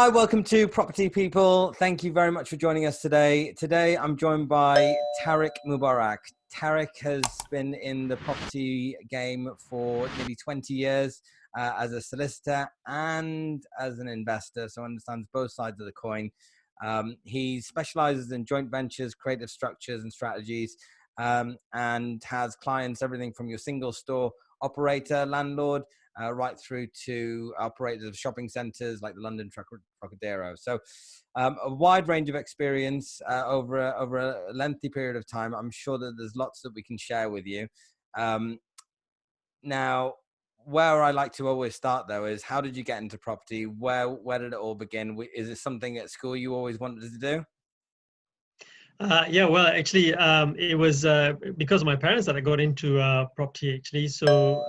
Hi, welcome to Property People. Thank you very much for joining us today. Today, I'm joined by Tariq Mubarak. Tariq has been in the property game for nearly 20 years as a solicitor and as an investor, so understands both sides of the coin. He specializes in joint ventures, creative structures and strategies, and has clients everything from your single store operator, landlord, right through to operators of shopping centres like the London Trocadero. So a wide range of experience over a lengthy period of time. I'm sure that there's lots that we can share with you. Now, where I like to always start, though, is how did you get into property? Where did it all begin? Is it something at school you always wanted to do? Yeah, well, actually, it was because of my parents that I got into property, actually. So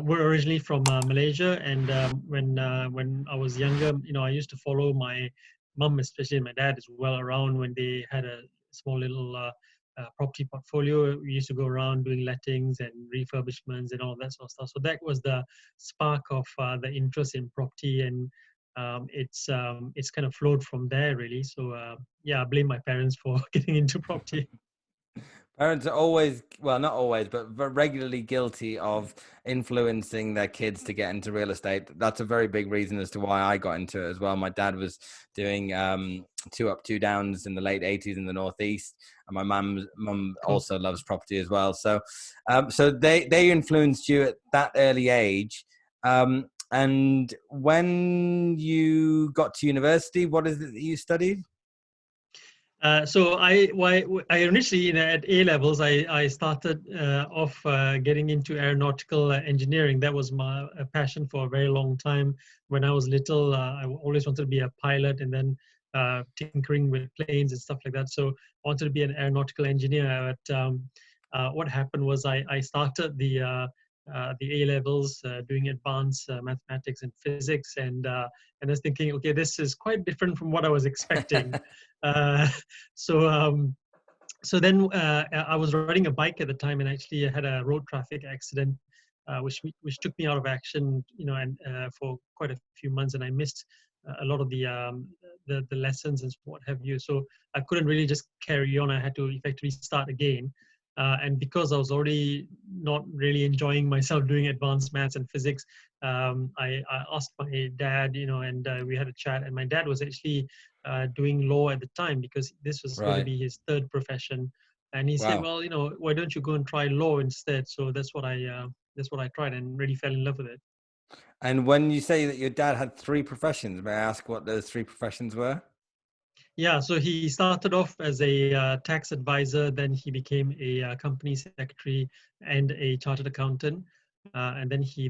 we're originally from Malaysia, and when I was younger, I used to follow my mum, especially my dad as well, around when they had a small little property portfolio. We used to go around doing lettings and refurbishments and all that sort of stuff. So that was the spark of the interest in property, and it's kind of flowed from there, really. So yeah, I blame my parents for getting into property. Parents are always, well, not always, but regularly guilty of influencing their kids to get into real estate. That's a very big reason as to why I got into it as well. My dad was doing two up, two downs in the late 80s in the Northeast. And my mum Cool. also loves property as well. So so they influenced you at that early age. And when you got to university, what is it that you studied? So I initially at A levels I started off getting into aeronautical engineering. That was my passion for a very long time. When I was little, I always wanted to be a pilot, and then tinkering with planes and stuff like that. So I wanted to be an aeronautical engineer. But what happened was I started the A levels doing advanced mathematics and physics, and I was thinking, okay, this is quite different from what I was expecting. Uh, so so then I was riding a bike at the time, and actually I had a road traffic accident, which took me out of action, and for quite a few months, and I missed a lot of the lessons and what have you. So I couldn't really just carry on. I had to effectively start again. And because I was already not really enjoying myself doing advanced maths and physics, I asked my dad, and we had a chat. And my dad was actually doing law at the time, because this was going to Right. be his third profession. And he said, Wow. well, why don't you go and try law instead? So that's what I tried, and really fell in love with it. And when you say that your dad had three professions, may I ask what those three professions were? Yeah, so he started off as a tax advisor, then he became a company secretary and a chartered accountant. And then he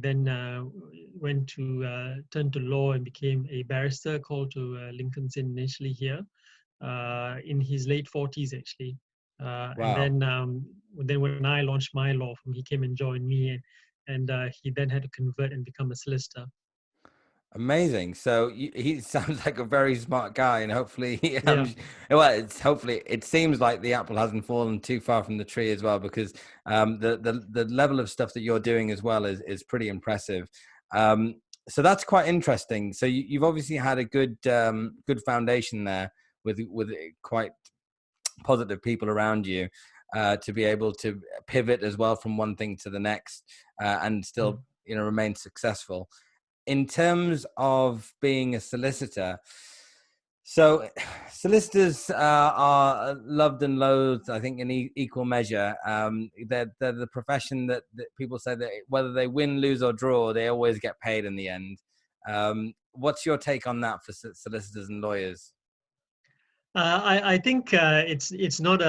went to turn to law and became a barrister, called to Lincoln's Inn initially here, in his late 40s, actually. And Wow. then when I launched my law firm, he came and joined me, and he then had to convert and become a solicitor. Amazing. So he sounds like a very smart guy, and hopefully, Yeah. hopefully it seems like the apple hasn't fallen too far from the tree as well, because the level of stuff that you're doing as well is pretty impressive. So that's quite interesting. So you've obviously had a good foundation there with quite positive people around you to be able to pivot as well from one thing to the next and Mm. still remain successful. In terms of being a solicitor, so solicitors are loved and loathed, I think, in equal measure. They're the profession that people say that whether they win, lose, or draw, they always get paid in the end. What's your take on that for solicitors and lawyers? I think it's not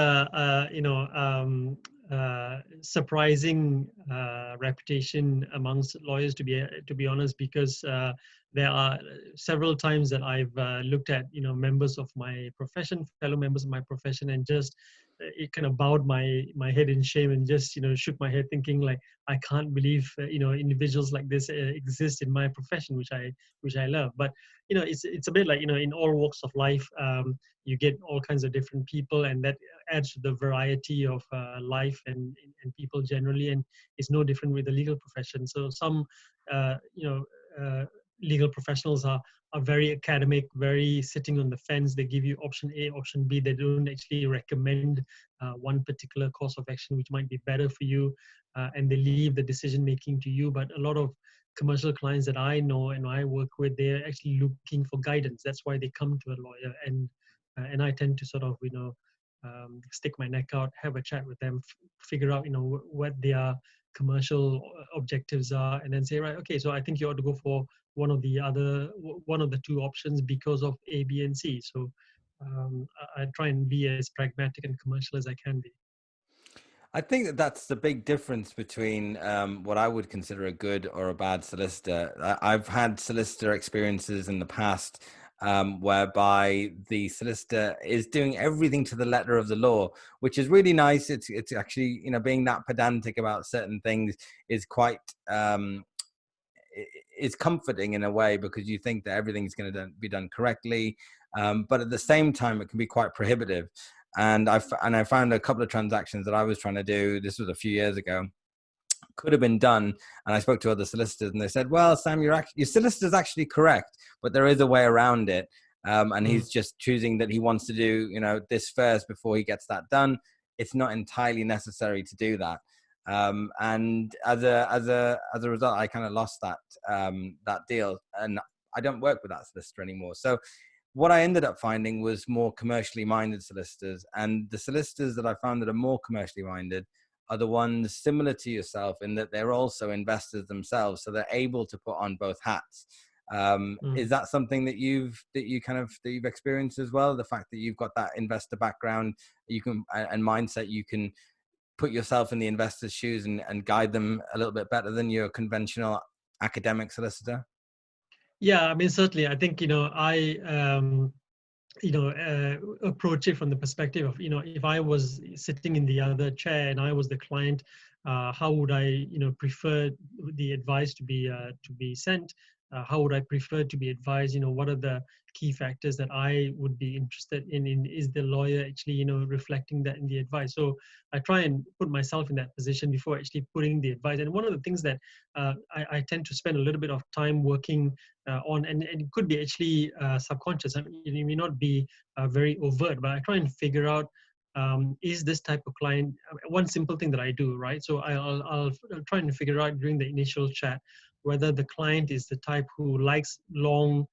surprising reputation amongst lawyers, to be honest, because there are several times that I've looked at members of my profession, fellow members of my profession, and just it kind of bowed my head in shame, and just shook my head, thinking like, I can't believe individuals like this exist in my profession, which I love. But it's a bit like in all walks of life. You get all kinds of different people, and that adds to the variety of life and people generally, and it's no different with the legal profession. So some legal professionals are are very academic, very sitting on the fence. They give you option A, option B. They don't actually recommend one particular course of action which might be better for you, and they leave the decision making to you. But a lot of commercial clients that I know and I work with, they're actually looking for guidance. That's why they come to a lawyer, and I tend to sort of stick my neck out, have a chat with them, figure out what their commercial objectives are, and then say, right, okay, so I think you ought to go for one of the two options because of A, B, and C. So I try and be as pragmatic and commercial as I can be. I think that that's the big difference between what I would consider a good or a bad solicitor. I've had solicitor experiences in the past whereby the solicitor is doing everything to the letter of the law, which is really nice. It's actually, being that pedantic about certain things is quite is comforting in a way, because you think that everything's going to be done correctly. But at the same time, it can be quite prohibitive. And I found a couple of transactions that I was trying to do. This was a few years ago. Could have been done, and I spoke to other solicitors, and they said, "Well, Sam, your solicitor's actually correct, but there is a way around it." And he's just choosing that he wants to do, this first before he gets that done. It's not entirely necessary to do that. And as a result, I kind of lost that deal, and I don't work with that solicitor anymore. So what I ended up finding was more commercially minded solicitors, and the solicitors that I found that are more commercially minded are the ones similar to yourself in that they're also investors themselves, so they're able to put on both hats. Is that something that you've experienced as well? The fact that you've got that investor background, and mindset, you can put yourself in the investor's shoes and guide them a little bit better than your conventional academic solicitor? Yeah, I mean, certainly. I think I approach it from the perspective of if I was sitting in the other chair and I was the client, how would I prefer the advice to be sent? How would I prefer to be advised? What are the key factors that I would be interested in? Is the lawyer actually reflecting that in the advice? So I try and put myself in that position before actually putting the advice. And one of the things that I tend to spend a little bit of time working on, and it could be actually subconscious. I mean, it may not be very overt, but I try and figure out, is this type of client, one simple thing that I do, right? So I'll try and figure out during the initial chat whether the client is the type who likes long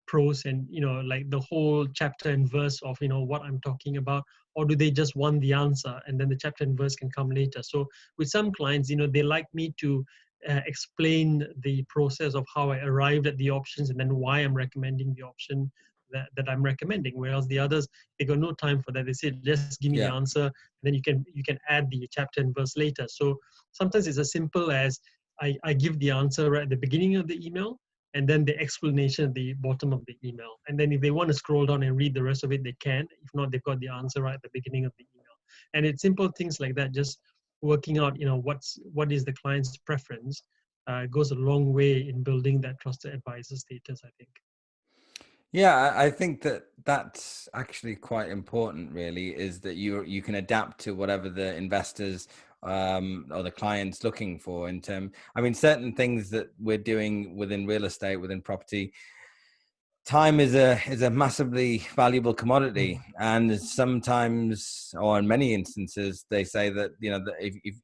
prose and like the whole chapter and verse of what I'm talking about, or do they just want the answer and then the chapter and verse can come later. So with some clients, they like me to explain the process of how I arrived at the options and then why I'm recommending the option that I'm recommending. Whereas the others, they got no time for that. They say, just give me the answer, then you can add the chapter and verse later. So sometimes it's as simple as I give the answer right at the beginning of the email, and then the explanation at the bottom of the email. And then if they want to scroll down and read the rest of it, they can. If not, they've got the answer right at the beginning of the email. And it's simple things like that, just working out, what is the client's preference, goes a long way in building that trusted advisor status, I think. Yeah, I think that that's actually quite important, really, is that you can adapt to whatever the investors or the client's looking for in term. I mean, certain things that we're doing within real estate, within property, time is a massively valuable commodity, and sometimes, or in many instances, they say that that if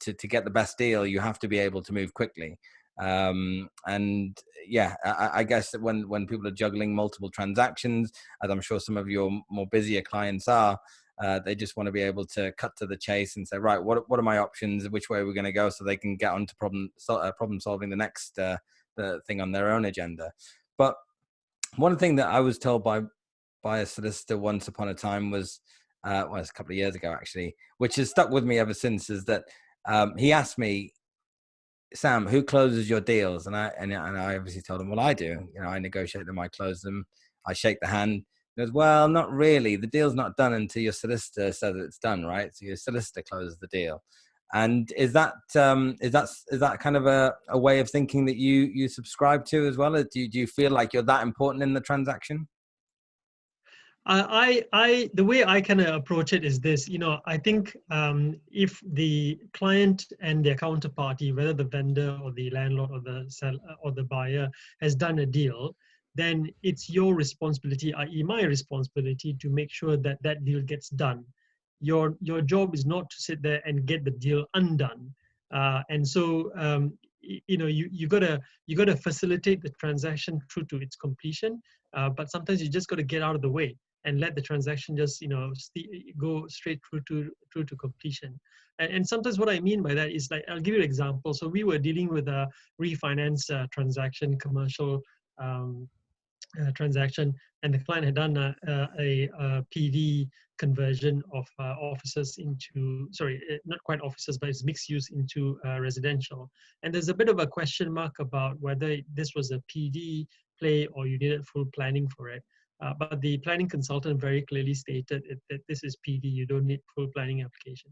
to get the best deal, you have to be able to move quickly. And yeah, I guess that when people are juggling multiple transactions, as I'm sure some of your more busier clients are, they just want to be able to cut to the chase and say, right, what are my options? Which way are we going to go? So they can get on to problem solving the next the thing on their own agenda. But one thing that I was told by a solicitor once upon a time was, well, it's a couple of years ago actually, which has stuck with me ever since, is that he asked me, Sam, who closes your deals? And I obviously told him, well, I do. I negotiate them, I close them, I shake the hand. He goes, well, not really. The deal's not done until your solicitor says it's done, right? So your solicitor closes the deal. And is that kind of a way of thinking that you subscribe to as well? Do you feel like you're that important in the transaction? The way I kind of approach it is this, I think if the client and their counterparty, whether the vendor or the landlord or the seller or the buyer has done a deal, then it's your responsibility, i.e. my responsibility, to make sure that that deal gets done. Your job is not to sit there and get the deal undone. And so, you gotta facilitate the transaction through to its completion. But sometimes you just got to get out of the way and let the transaction just go straight through to completion. And sometimes what I mean by that is, like, I'll give you an example. So we were dealing with a refinance transaction, commercial um, transaction, and the client had done a PD conversion of offices into, sorry, not quite offices, but it's mixed use into residential. And there's a bit of a question mark about whether this was a PD play or you needed full planning for it. But the planning consultant very clearly stated that this is PD, you don't need full planning application.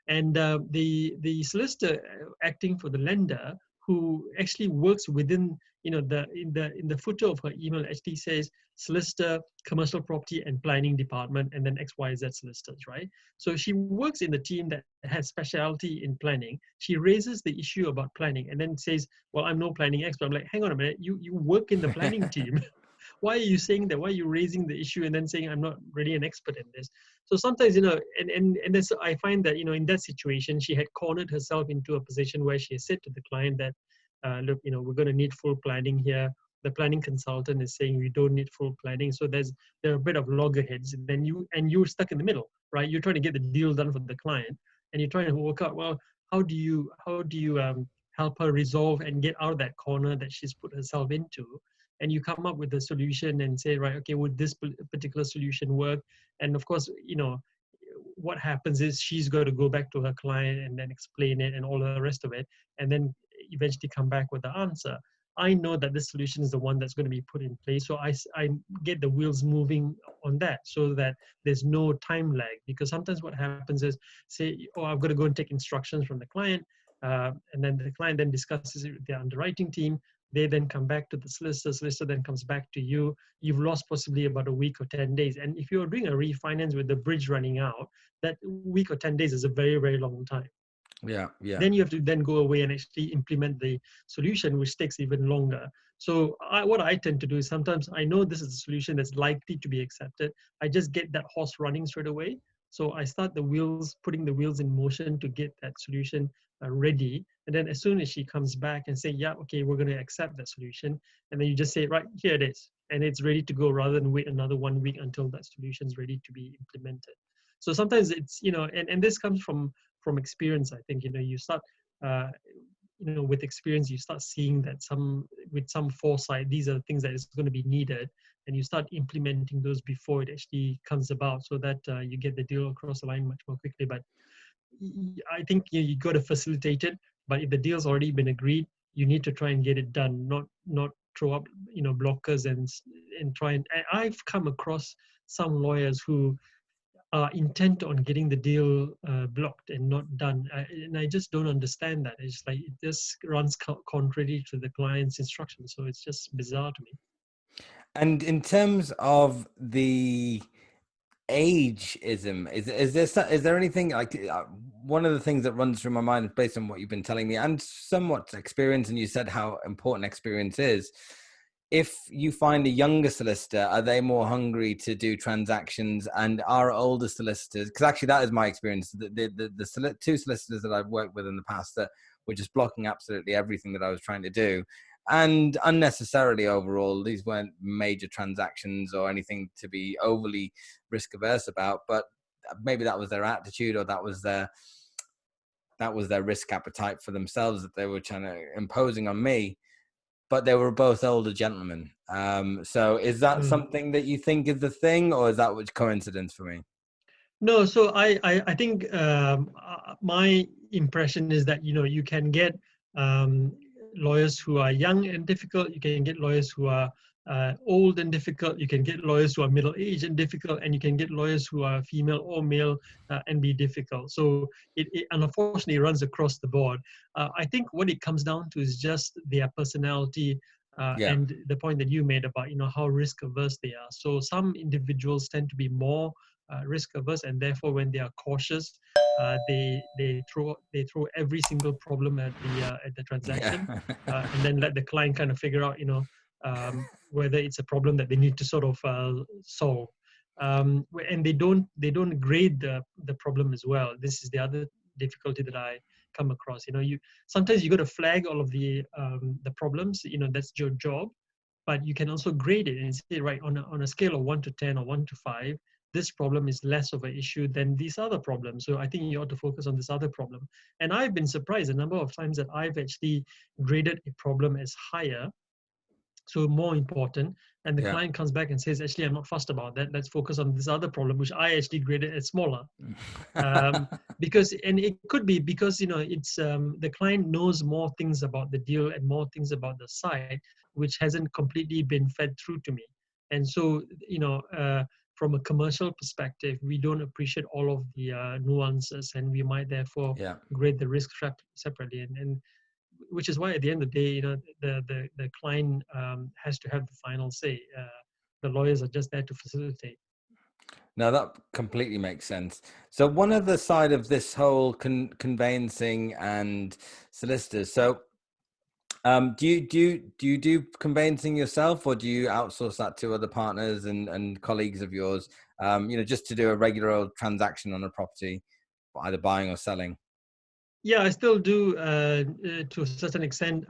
And the solicitor acting for the lender, who actually works within, in the footer of her email actually says solicitor, commercial property and planning department, and then XYZ solicitors, right? So she works in the team that has specialty in planning. She raises the issue about planning and then says, well, I'm no planning expert. I'm like, hang on a minute, you work in the planning team. Why are you saying that? Why are you raising the issue and then saying I'm not really an expert in this? So sometimes, and this, I find that, in that situation, she had cornered herself into a position where she said to the client that, look, we're going to need full planning here. The planning consultant is saying we don't need full planning. So there are a bit of loggerheads. And then you're stuck in the middle, right? You're trying to get the deal done for the client, and you're trying to work out, well, how do you help her resolve and get out of that corner that she's put herself into? And you come up with a solution and say, right, okay, would this particular solution work? And of course, what happens is she's got to go back to her client and then explain it and all the rest of it, and then eventually come back with the answer. I know that this solution is the one that's going to be put in place. So I get the wheels moving on that so that there's no time lag. Because sometimes what happens is, say, oh, I've got to go and take instructions from the client. And then the client then discusses it with the underwriting team. They then come back to the solicitor then comes back to you. You've lost possibly about a week or 10 days. And if you're doing a refinance with the bridge running out, that week or 10 days is a very, very long time. Yeah. Then you have to then go away and actually implement the solution, which takes even longer. So what I tend to do is, sometimes I know this is a solution that's likely to be accepted. I just get that horse running straight away. So I start putting the wheels in motion to get that solution ready. And then as soon as she comes back and say, yeah, okay, we're going to accept that solution. And then you just say, right, here it is. And it's ready to go, rather than wait another 1 week until that solution is ready to be implemented. So sometimes it's, and this comes from experience. I think, you start, with experience, you start seeing that with some foresight, these are the things that is going to be needed, and you start implementing those before it actually comes about, so that you get the deal across the line much more quickly. But I think you got to facilitate it. But if the deal's already been agreed, you need to try and get it done, not throw up, blockers and try and. I've come across some lawyers who are intent on getting the deal blocked and not done. And I just don't understand that. It's like, it just runs contrary to the client's instructions. So it's just bizarre to me. And in terms of the ageism, is there anything like, one of the things that runs through my mind based on what you've been telling me and somewhat experience, and you said how important experience is. If you find a younger solicitor, are they more hungry to do transactions, and are older solicitors? Because actually, that is my experience. The two solicitors that I've worked with in the past that were just blocking absolutely everything that I was trying to do, and unnecessarily overall. These weren't major transactions or anything to be overly risk averse about, but maybe that was their attitude, or that was their risk appetite for themselves that they were trying to imposing on me. But they were both older gentlemen. So is that something that you think is the thing, or is that which coincidence for me? No, so I think my impression is that, you can get lawyers who are young and difficult. You can get lawyers who are old and difficult. You can get lawyers who are middle-aged and difficult, and you can get lawyers who are female or male and be difficult. So it unfortunately runs across the board. I think what it comes down to is just their personality. Yeah. And the point that you made about, how risk averse they are. So some individuals tend to be more risk averse, and therefore when they are cautious, they throw every single problem at the Yeah. transaction, and then let the client kind of figure out, whether it's a problem that they need to sort of solve. And they don't grade the problem as well. This is the other difficulty that I come across. You sometimes you got to flag all of the problems. That's your job, but you can also grade it and say, right, on a scale of 1 to 10 or 1 to 5, this problem is less of an issue than these other problems. So I think you ought to focus on this other problem. And I've been surprised a number of times that I've actually graded a problem as higher, so more important, and the Yeah. client comes back and says, actually, I'm not fussed about that. Let's focus on this other problem, which I actually graded as smaller. Because, and it could be because, it's the client knows more things about the deal and more things about the site, which hasn't completely been fed through to me. And so, from a commercial perspective, we don't appreciate all of the nuances, and we might therefore Yeah. grade the risk separately. And which is why at the end of the day, the client has to have the final say. The lawyers are just there to facilitate. No, that completely makes sense. So one other side of this whole conveyancing and solicitors. So do you do conveyancing yourself, or do you outsource that to other partners and colleagues of yours? Just to do a regular old transaction on a property, either buying or selling. Yeah, I still do to a certain extent.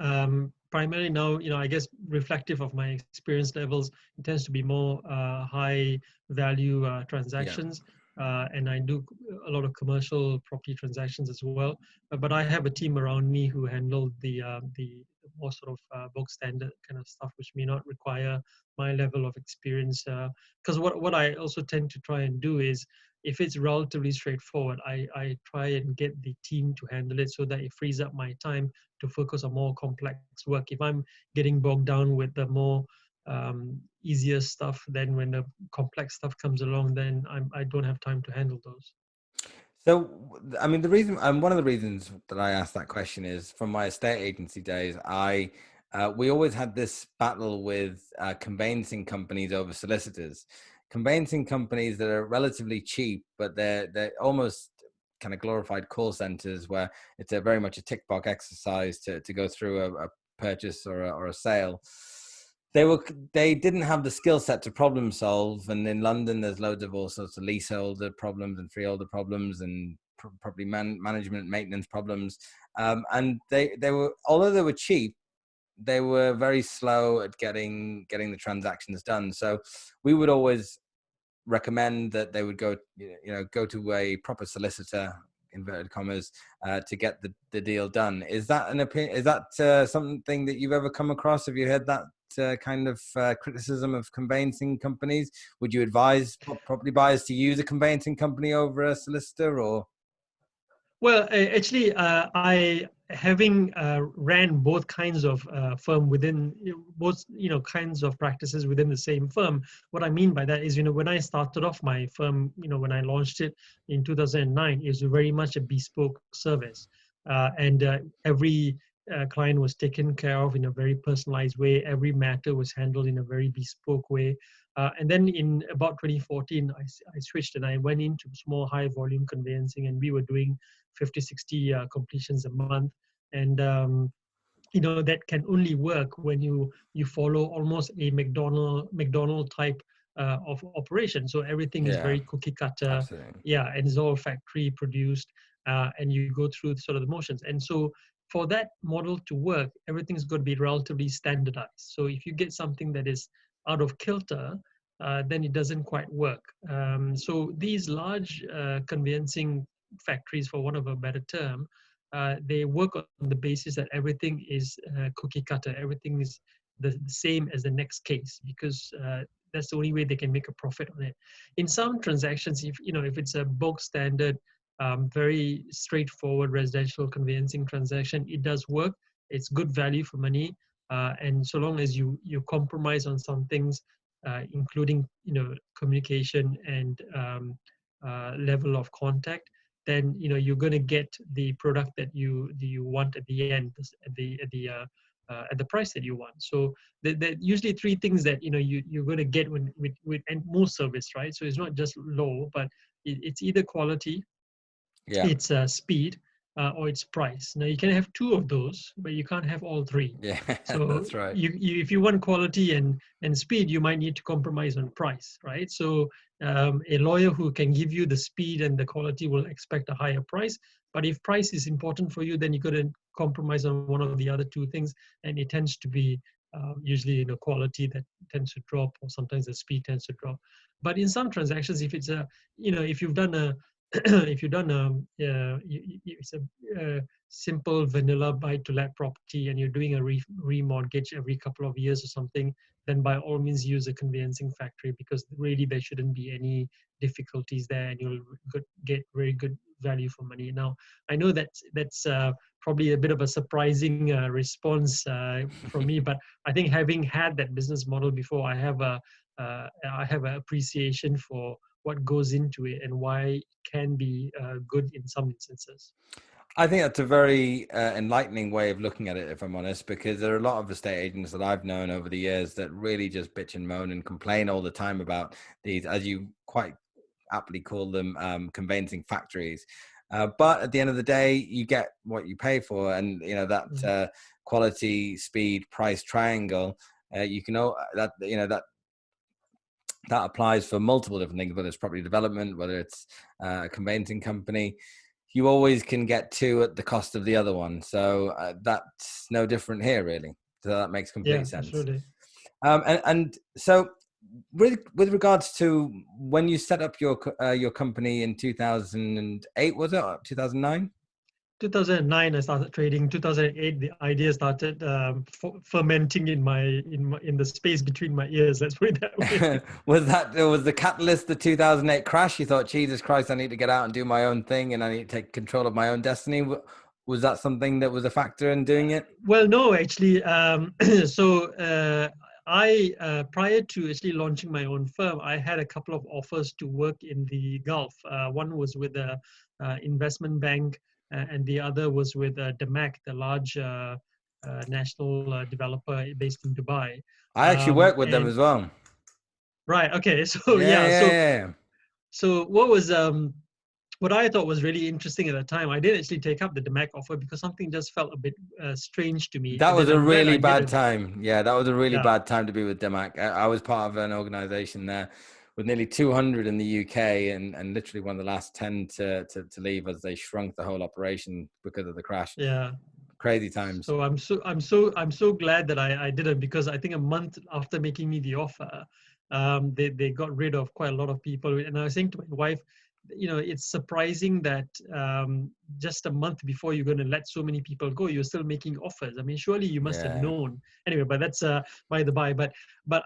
Primarily now, I guess reflective of my experience levels, it tends to be more high value Yeah. transactions. And I do a lot of commercial property transactions as well. But I have a team around me who handle the more sort of bog standard kind of stuff, which may not require my level of experience. Because what I also tend to try and do is, if it's relatively straightforward, I try and get the team to handle it so that it frees up my time to focus on more complex work. If I'm getting bogged down with the more easier stuff, then when the complex stuff comes along, then I don't have time to handle those. So, I mean, one of the reasons that I asked that question is from my estate agency days, we always had this battle with conveyancing companies over solicitors. Conveyancing companies that are relatively cheap, but they're almost kind of glorified call centers where it's very much a tick box exercise to go through a purchase or a sale. They didn't have the skill set to problem solve, and in London there's loads of all sorts of leaseholder problems and freeholder problems and property management maintenance problems, and they were, although they were cheap, they were very slow at getting the transactions done. So we would always recommend that they would go to a proper solicitor, inverted commas, to get the deal done. Is that an opinion? Is that something that you've ever come across? Have you heard that kind of criticism of conveyancing companies? Would you advise property buyers to use a conveyancing company over a solicitor, or? Well, actually, I having ran both kinds of firm within both kinds of practices within the same firm. What I mean by that is, when I started off my firm, when I launched it in 2009, it was very much a bespoke service, and every client was taken care of in a very personalized way. Every matter was handled in a very bespoke way. And then in about 2014, I switched and I went into small high volume conveyancing, and we were doing 50, 60 completions a month. And that can only work when you follow almost a McDonald type of operation. So everything is Yeah, very cookie cutter, absolutely. yeah, and it's all factory produced, and you go through sort of the motions. And so for that model to work, everything's got to be relatively standardized. So if you get something that is out of kilter, then it doesn't quite work. So these large conveyancing factories, for want of a better term, they work on the basis that everything is cookie cutter, everything is the same as the next case, because that's the only way they can make a profit on it. In some transactions, if it's a bulk standard, very straightforward residential conveyancing transaction, it does work. It's good value for money, and so long as you compromise on some things, including communication and level of contact, then you're going to get the product that you want at the end, at the at the price that you want. So there usually three things that you're going to get with and most service, right? So it's not just low, but it's either quality, Yeah. it's speed, or it's price. Now you can have two of those, but you can't have all three. Yeah, So that's right. if you want quality and speed, you might need to compromise on price, right? So a lawyer who can give you the speed and the quality will expect a higher price. But if price is important for you, then you got to compromise on one of the other two things, and it tends to be usually quality that tends to drop, or sometimes the speed tends to drop. But in some transactions, if it's a if you've done a if you've done it's a simple vanilla buy-to-let property and you're doing a remortgage every couple of years or something, then by all means use a conveyancing factory, because really there shouldn't be any difficulties there, and you'll get very good value for money. Now, I know that's probably a bit of a surprising response from me, but I think having had that business model before, I have an appreciation for what goes into it and why it can be good in some instances. I think that's a very enlightening way of looking at it, if I'm honest, because there are a lot of estate agents that I've known over the years that really just bitch and moan and complain all the time about these, as you quite aptly call them, conveyancing factories. But at the end of the day, you get what you pay for, and that quality, speed, price triangle. You can know that applies for multiple different things, whether it's property development, whether it's a conveyancing company. You always can get two at the cost of the other one. So that's no different here, really. So that makes complete sense. Absolutely. And so with regards to when you set up your company in 2008, was it 2009? 2009, I started trading. 2008, the idea started fermenting in the space between my ears. Let's put it that way. was the catalyst the 2008 crash? You thought, Jesus Christ, I need to get out and do my own thing, and I need to take control of my own destiny. Was that something that was a factor in doing it? Well, no, actually. I prior to actually launching my own firm, I had a couple of offers to work in the Gulf. One was with a investment bank, and the other was with DAMAC, the large national developer based in Dubai. I actually work with them as well. Right. Okay. So Yeah. So what I thought was really interesting at the time, I didn't actually take up the DAMAC offer because something just felt a bit strange to me. That was a really bad didn't. time. Yeah, that was a really bad time to be with DAMAC. I was part of an organization there with nearly 200 in the UK, and literally one of the last 10 to leave as they shrunk the whole operation because of the crash. Yeah. Crazy times. So I'm so glad that I didn't, because I think a month after making me the offer, they got rid of quite a lot of people. And I was saying to my wife, it's surprising that just a month before you're going to let so many people go, you're still making offers. I mean, surely you must have known. Anyway, but that's by the by. But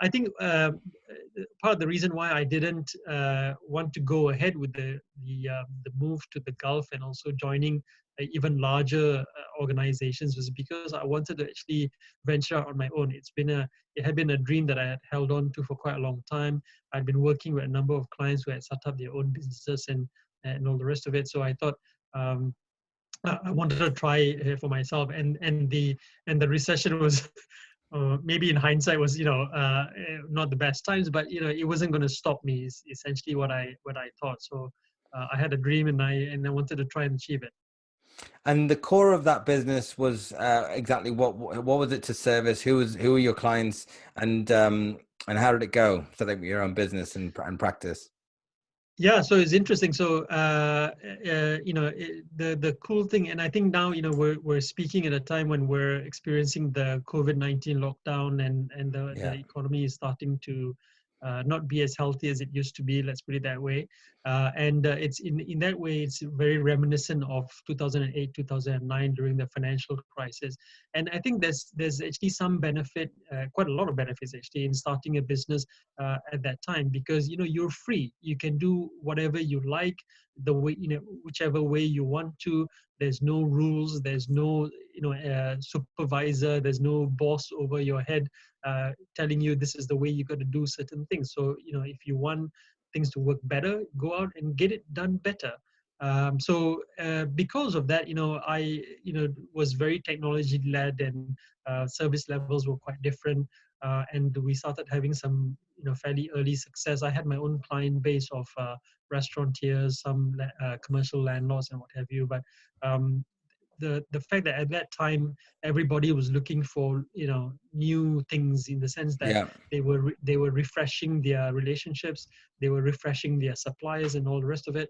I think part of the reason why I didn't want to go ahead with the move to the Gulf and also joining even larger organizations was because I wanted to actually venture out on my own. It had been a dream that I had held on to for quite a long time. I'd been working with a number of clients who had set up their own businesses and all the rest of it. So I thought I wanted to try for myself. And the recession was maybe in hindsight was not the best times, but it wasn't going to stop me. Is essentially what I thought. So I had a dream and I wanted to try and achieve it. And the core of that business was exactly what was it to service? Who were your clients, and how did it go? So that your own business and practice. Yeah, so it's interesting. So the cool thing, and I think now we're speaking at a time when we're experiencing the COVID-19 lockdown, and the economy is starting to not be as healthy as it used to be. Let's put it that way. And it's in that way, it's very reminiscent of 2008, 2009 during the financial crisis. And I think there's actually some benefit, quite a lot of benefits actually, in starting a business at that time, because you're free. You can do whatever you like, the way whichever way you want to. There's no rules. There's no supervisor. There's no boss over your head telling you this is the way you got to do certain things. So if you want things to work better, go out and get it done better. Because of that, I was very technology led, and service levels were quite different, and we started having some fairly early success. I had my own client base of restaurateurs, some commercial landlords, and what have you. But the fact that at that time everybody was looking for new things, in the sense that Yeah. they were refreshing their relationships, they were refreshing their suppliers and all the rest of it.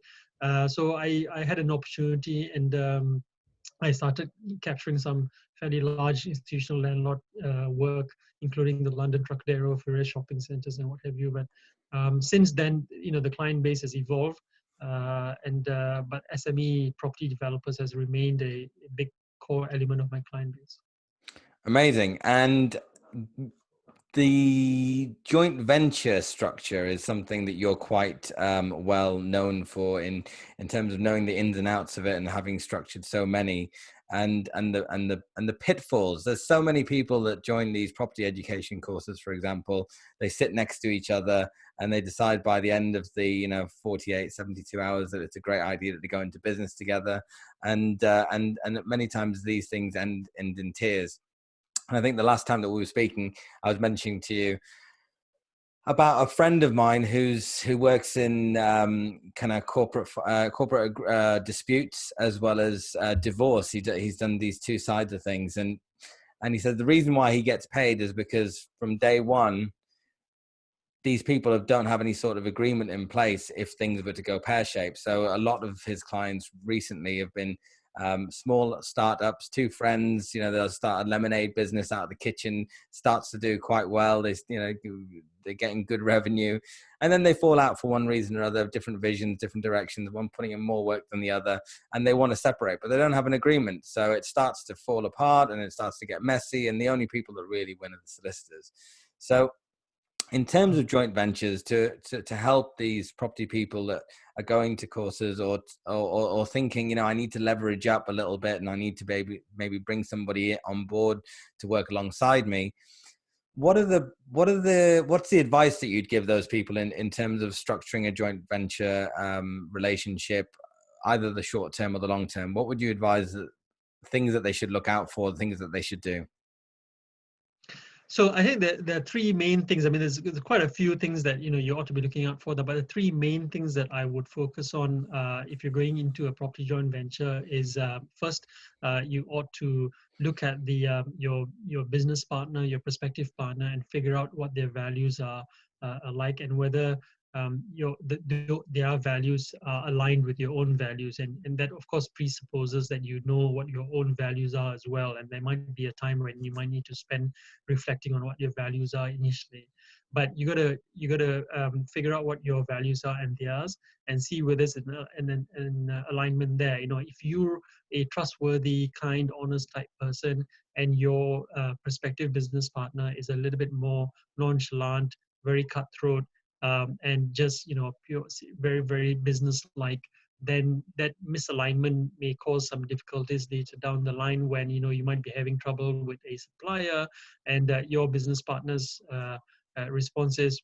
So I had an opportunity, and I started capturing some fairly large institutional landlord work, including the London Trocadero, Arez shopping centers, and what have you. But since then, the client base has evolved, but SME property developers has remained a big core element of my client base. Amazing. And the joint venture structure is something that you're quite well known for in terms of knowing the ins and outs of it and having structured so many, and the pitfalls. There's so many people that join these property education courses, for example. They sit next to each other and they decide by the end of the 48, 72 hours that it's a great idea that they go into business together, and many times these things end in tears. And I think the last time that we were speaking, I was mentioning to you about a friend of mine who works in kind of corporate disputes as well as divorce. He's done these two sides of things, and he said the reason why he gets paid is because from day one, these people don't have any sort of agreement in place if things were to go pear-shaped. So a lot of his clients recently have been small startups. Two friends, they'll start a lemonade business out of the kitchen, starts to do quite well. They're getting good revenue, and then they fall out for one reason or other, different visions, different directions, one putting in more work than the other, and they want to separate, but they don't have an agreement. So it starts to fall apart and it starts to get messy, and the only people that really win are the solicitors. So in terms of joint ventures, to help these property people that are going to courses or thinking, I need to leverage up a little bit and I need to maybe bring somebody on board to work alongside me, what's the advice that you'd give those people in terms of structuring a joint venture relationship, either the short term or the long term? What would you advise, things that they should look out for, the things that they should do? So I think that there are three main things. I mean, there's quite a few things that you ought to be looking out for. But the three main things that I would focus on if you're going into a property joint venture is first, you ought to look at your business partner, your prospective partner, and figure out what their values are like, and whether their values are aligned with your own values, and that of course presupposes that you know what your own values are as well. And there might be a time when you might need to spend reflecting on what your values are initially, but you gotta figure out what your values are and theirs, and see whether there's an alignment there. If you're a trustworthy, kind, honest type person, and your prospective business partner is a little bit more nonchalant, very cutthroat, and just pure, very, very business-like, then that misalignment may cause some difficulties later down the line, when you might be having trouble with a supplier, and your business partner's responses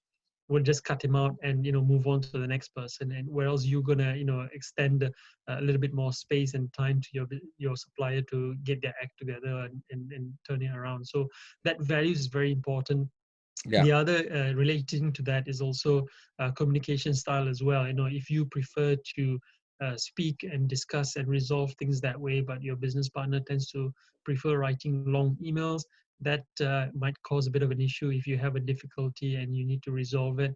will just cut him out and move on to the next person, and whereas you're gonna extend a little bit more space and time to your supplier to get their act together and turn it around. So that values is very important. Yeah. The other relating to that is also communication style as well. If you prefer to speak and discuss and resolve things that way, but your business partner tends to prefer writing long emails, that might cause a bit of an issue if you have a difficulty and you need to resolve it.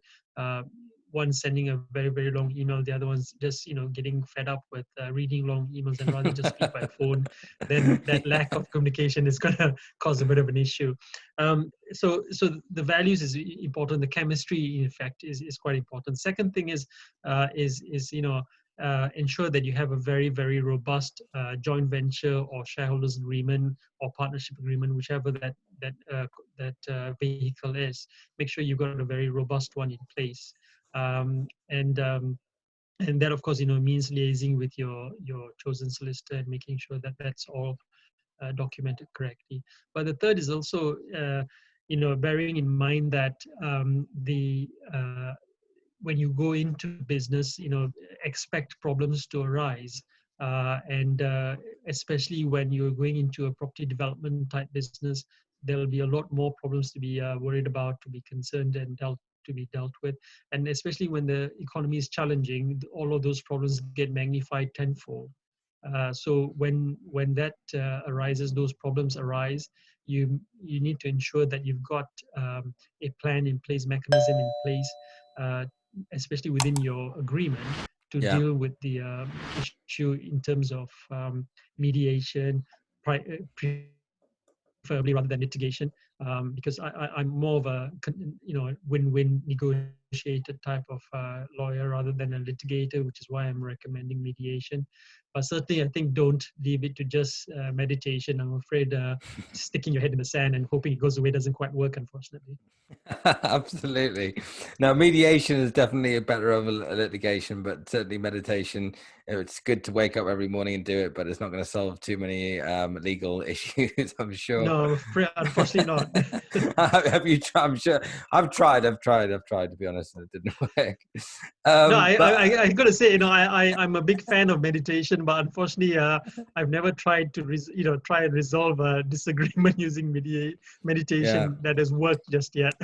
One sending a very, very long email, the other one's just getting fed up with reading long emails and rather just speak by phone, then that lack of communication is going to cause a bit of an issue. So the values is important. The chemistry, in fact, is quite important. Second thing is ensure that you have a very, very robust joint venture or shareholders agreement or partnership agreement, whichever that vehicle is. Make sure you've got a very robust one in place. And that, of course, means liaising with your chosen solicitor and making sure that that's all documented correctly. But the third is also, bearing in mind that when you go into business, expect problems to arise. And especially when you're going into a property development type business, there'll be a lot more problems to be worried about, to be concerned and to be dealt with. And especially when the economy is challenging, all of those problems get magnified tenfold. So when that arises, those problems arise, you need to ensure that you've got a plan in place, mechanism in place, especially within your agreement, to Yeah. deal with the issue in terms of mediation, preferably rather than litigation, because I'm more of a win-win negotiated type of lawyer rather than a litigator, which is why I'm recommending mediation. But certainly, I think don't leave it to just meditation. I'm afraid sticking your head in the sand and hoping it goes away doesn't quite work, unfortunately. Absolutely. Now, mediation is definitely a better of a litigation, but certainly meditation, it's good to wake up every morning and do it, but it's not going to solve too many legal issues, I'm sure. No, unfortunately not. Have you tried? I'm sure. I've tried, to be honest, and it didn't work. No, But I got to say, I'm a big fan of meditation, but unfortunately, I've never tried to, try and resolve a disagreement using yeah, meditation that has worked just yet.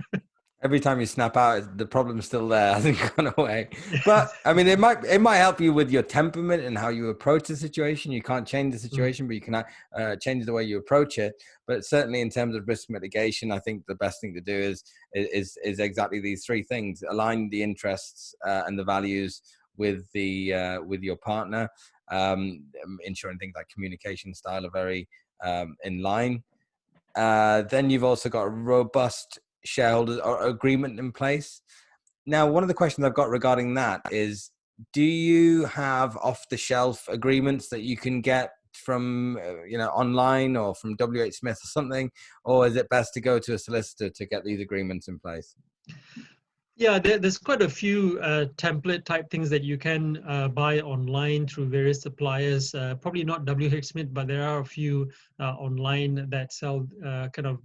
every time you snap out, the problem's still there, hasn't gone away. But I mean, it might help you with your temperament and how you approach the situation. You can't change the situation, but you can change the way you approach it. But certainly, in terms of risk mitigation, I think the best thing to do is exactly these three things: align the interests and the values with your partner, ensuring things like communication style are very in line. Then you've also got a robust shareholders agreement in place. Now, one of the questions I've got regarding that is, do you have off-the-shelf agreements that you can get from online or from WH Smith or something, or is it best to go to a solicitor to get these agreements in place? Yeah, there's quite a few template type things that you can buy online through various suppliers. Probably not WH Smith, but there are a few online that sell kind of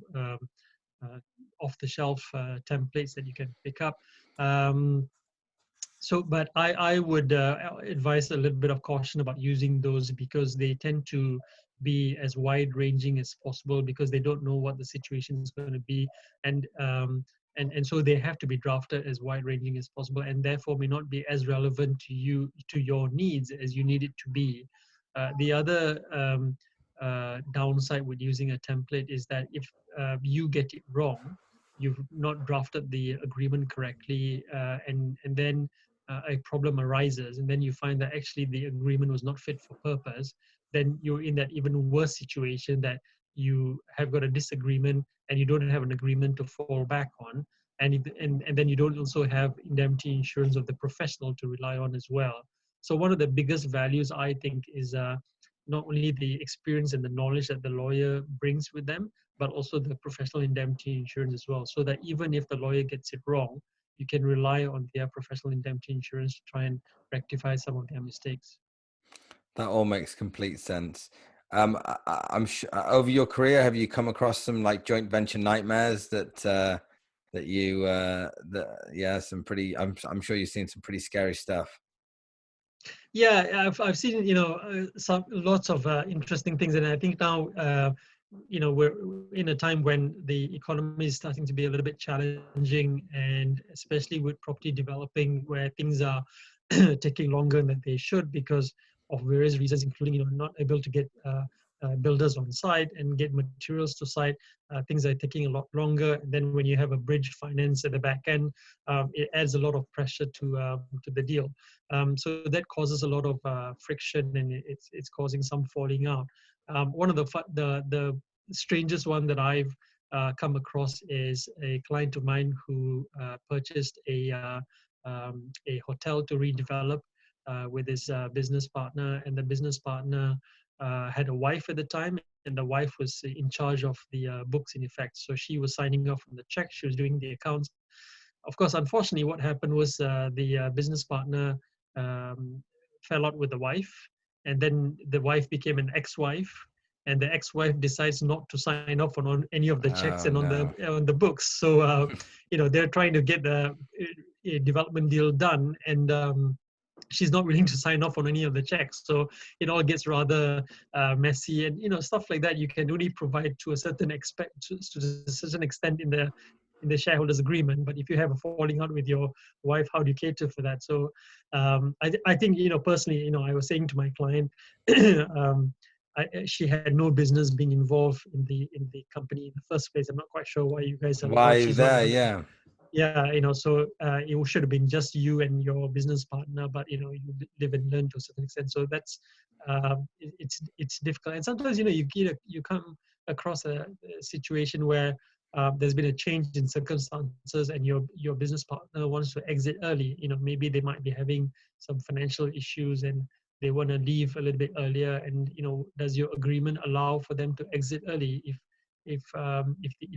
off-the-shelf templates that you can pick up. But I would advise a little bit of caution about using those, because they tend to be as wide-ranging as possible, because they don't know what the situation is going to be, and so they have to be drafted as wide-ranging as possible, and therefore may not be as relevant to your needs as you need it to be. The other downside with using a template is that if you get it wrong, you've not drafted the agreement correctly, and then a problem arises, and then you find that actually the agreement was not fit for purpose, then you're in that even worse situation that you have got a disagreement and you don't have an agreement to fall back on, and then you don't also have indemnity insurance of the professional to rely on as well. So one of the biggest values, I think, is not only the experience and the knowledge that the lawyer brings with them, but also the professional indemnity insurance as well, so that even if the lawyer gets it wrong, you can rely on their professional indemnity insurance to try and rectify some of their mistakes. That all makes complete sense. I'm sure over your career, have you come across some like joint venture nightmares that some pretty, I'm sure you've seen some pretty scary stuff. Yeah, I've seen some lots of interesting things, and I think now we're in a time when the economy is starting to be a little bit challenging, and especially with property developing, where things are taking longer than they should because of various reasons, including not able to get builders on site and get materials to site. Things are taking a lot longer. And then when you have a bridge finance at the back end, it adds a lot of pressure to the deal. So that causes a lot of friction, and it's causing some falling out. One of the strangest one that I've come across is a client of mine who purchased a hotel to redevelop with his business partner, and the business partner had a wife at the time, and the wife was in charge of the books in effect. So she was signing off on the check, she was doing the accounts. Of course, unfortunately, what happened was the business partner fell out with the wife, and then the wife became an ex-wife, and the ex-wife decides not to sign off on any of the checks Oh and no. on the books. So they're trying to get a development deal done, and she's not willing to sign off on any of the checks. So it all gets rather messy, and stuff like that. You can only provide to a certain to a certain extent in the shareholders agreement. But if you have a falling out with your wife, how do you cater for that? So I think personally, I was saying to my client, she had no business being involved in the company in the first place. I'm not quite sure why you guys are Why involved. are you She's not there? running. Yeah. Yeah, so it should have been just you and your business partner, but you live and learn to a certain extent. So that's it's difficult, and sometimes you come across a situation where there's been a change in circumstances, and your business partner wants to exit early. Maybe they might be having some financial issues, and they want to leave a little bit earlier. And does your agreement allow for them to exit early? If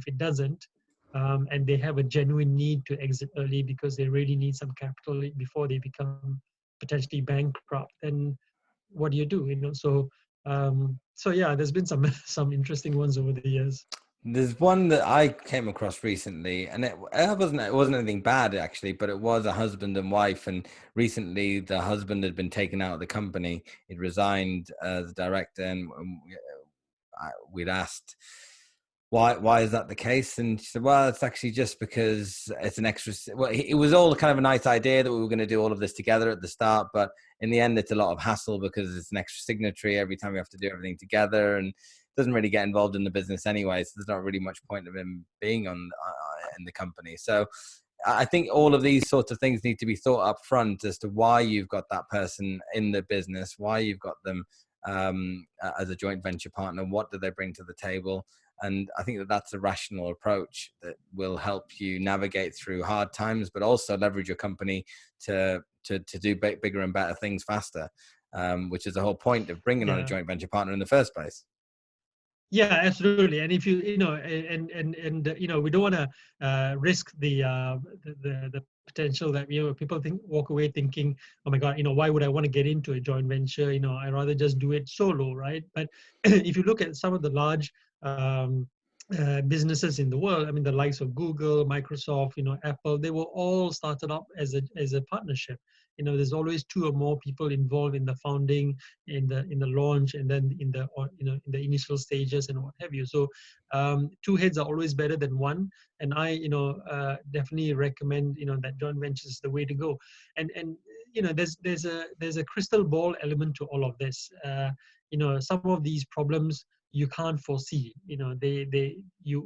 it doesn't, and they have a genuine need to exit early because they really need some capital before they become potentially bankrupt, then what do you do? So yeah, there's been some some interesting ones over the years. There's one that I came across recently, and it wasn't anything bad actually, but it was a husband and wife. And recently, the husband had been taken out of the company. He'd resigned as a director, and we'd asked why is that the case, and she said, well, it's actually just because it's an extra. Well, it was all kind of a nice idea that we were going to do all of this together at the start, but in the end, it's a lot of hassle because it's an extra signatory every time we have to do everything together, and doesn't really get involved in the business anyway, so there's not really much point of him being on in the company. So I think all of these sorts of things need to be thought up front as to why you've got that person in the business, why you've got them as a joint venture partner, what do they bring to the table. And I think that that's a rational approach that will help you navigate through hard times, but also leverage your company to do bigger and better things faster, which is the whole point of bringing on a Yeah. joint venture partner in the first place. Yeah, absolutely. And if we don't want to risk the potential that people walk away thinking, oh my God, why would I want to get into a joint venture? I rather just do it solo, right? But if you look at some of the large businesses in the world, I mean, the likes of Google, Microsoft, Apple, they were all started up as a partnership. There's always two or more people involved in the founding, in the launch, and then in the initial stages and what have you. So two heads are always better than one, and I definitely recommend that joint venture is the way to go. And there's a crystal ball element to all of this. Some of these problems you can't foresee. You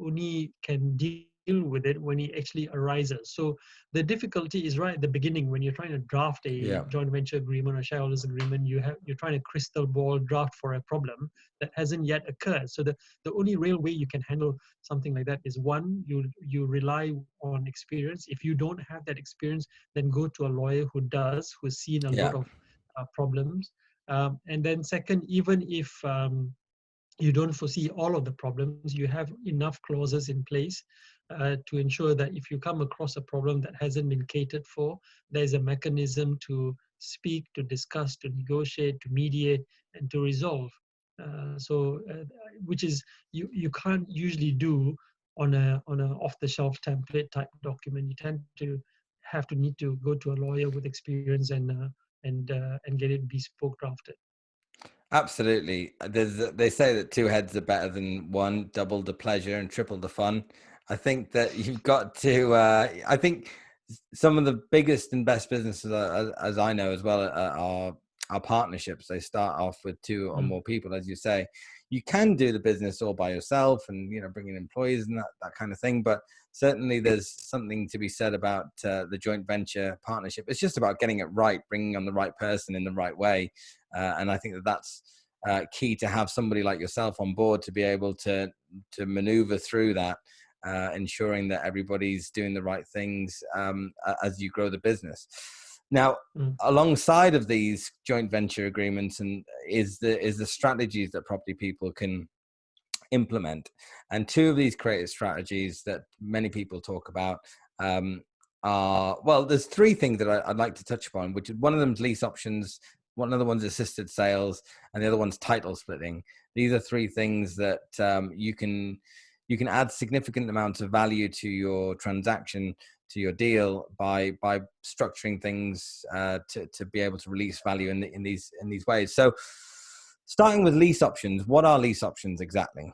only can deal with it when it actually arises. So the difficulty is right at the beginning when you're trying to draft a Yeah. joint venture agreement or shareholders agreement. You're trying to crystal ball draft for a problem that hasn't yet occurred. So the only real way you can handle something like that is, one, you rely on experience. If you don't have that experience, then go to a lawyer who's seen a Yeah. lot of problems. And then second, even if you don't foresee all of the problems, you have enough clauses in place to ensure that if you come across a problem that hasn't been catered for, there's a mechanism to speak, to discuss, to negotiate, to mediate, and to resolve. Which is you can't usually do on a off-the-shelf template type document. You tend to need to go to a lawyer with experience and get it bespoke drafted. Absolutely. They say that two heads are better than one, double the pleasure and triple the fun. I think that you've got to, I think some of the biggest and best businesses, as I know as well, are partnerships. They start off with two or more people, as you say. You can do the business all by yourself and, bring in employees and that kind of thing. But certainly there's something to be said about the joint venture partnership. It's just about getting it right, bringing on the right person in the right way. And I think that that's key, to have somebody like yourself on board to be able to maneuver through that, ensuring that everybody's doing the right things as you grow the business. Now, alongside of these joint venture agreements, and is the strategies that property people can implement. And two of these creative strategies that many people talk about are, well, there's three things that I'd like to touch upon, which is, one of them is lease options, one of the one's assisted sales, and the other one's title splitting. These are three things that you can add significant amounts of value to your transaction to your deal by structuring things to be able to release value in these ways. So, starting with lease options, what are lease options exactly?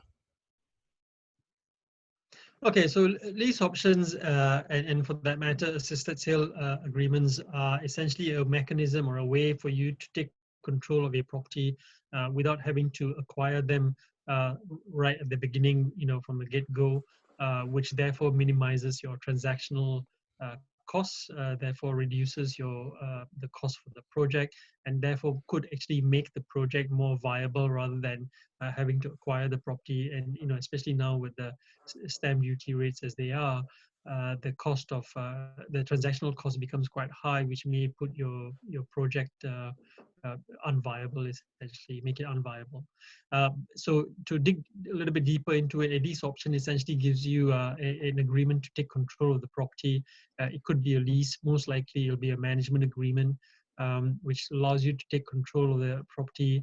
Okay, so lease options and for that matter, assisted sale agreements are essentially a mechanism or a way for you to take control of a property without having to acquire them right at the beginning, from the get-go, which therefore minimizes your transactional costs, therefore reduces your the cost for the project, and therefore could actually make the project more viable rather than having to acquire the property. And especially now with the stamp duty rates as they are, the cost of the transactional cost becomes quite high, which may put your project unviable, essentially make it unviable. So to dig a little bit deeper into it, a lease option essentially gives you an agreement to take control of the property. It could be a lease, most likely it'll be a management agreement, which allows you to take control of the property,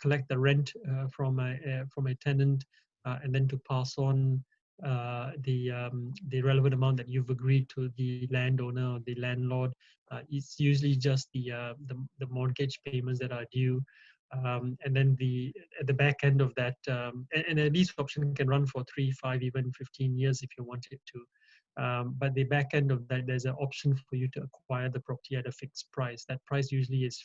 collect the rent from a tenant, and then to pass on the relevant amount that you've agreed to the landowner or the landlord. It's usually just the mortgage payments that are due, and then at the back end of that, and a lease option can run for 3, 5, even 15 years if you want it to. But the back end of that, there's an option for you to acquire the property at a fixed price. That price usually is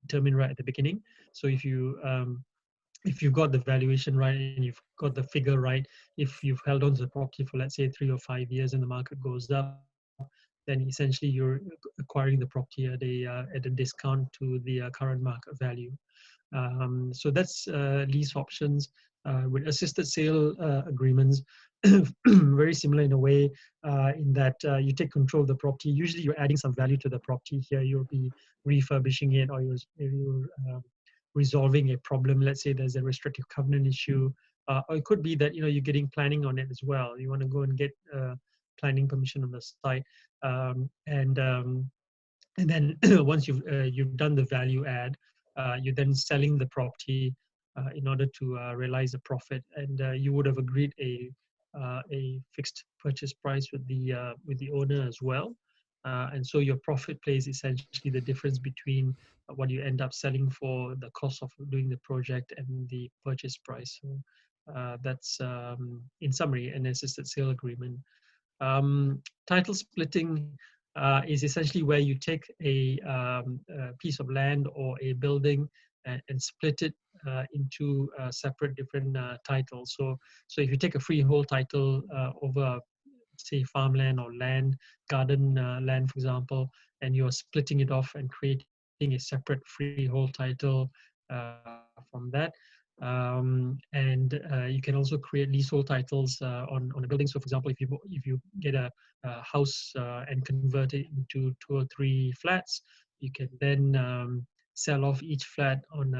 determined right at the beginning. So if you've got the valuation right and you've got the figure right, if you've held on to the property for, let's say, 3 or 5 years and the market goes up, then essentially you're acquiring the property at a discount to the current market value. So that's lease options. With assisted sale agreements, very similar in a way, in that you take control of the property. Usually you're adding some value to the property. Here you'll be refurbishing it, or you're resolving a problem. Let's say there's a restrictive covenant issue, or it could be that you're getting planning on it as well. You want to go and get planning permission on the site, and then once you've done the value add, you're then selling the property in order to realize a profit, and you would have agreed a fixed purchase price with the owner as well. And so your profit plays essentially the difference between what you end up selling for, the cost of doing the project, and the purchase price. So that's, in summary, an assisted sale agreement. Title splitting is essentially where you take a piece of land or a building and split it into separate different titles. So if you take a freehold title over, say, farmland or garden land, for example, and you're splitting it off and creating a separate freehold title from that. And you can also create leasehold titles on a building. So, for example, if you get a house and convert it into 2 or 3 flats, you can then sell off each flat on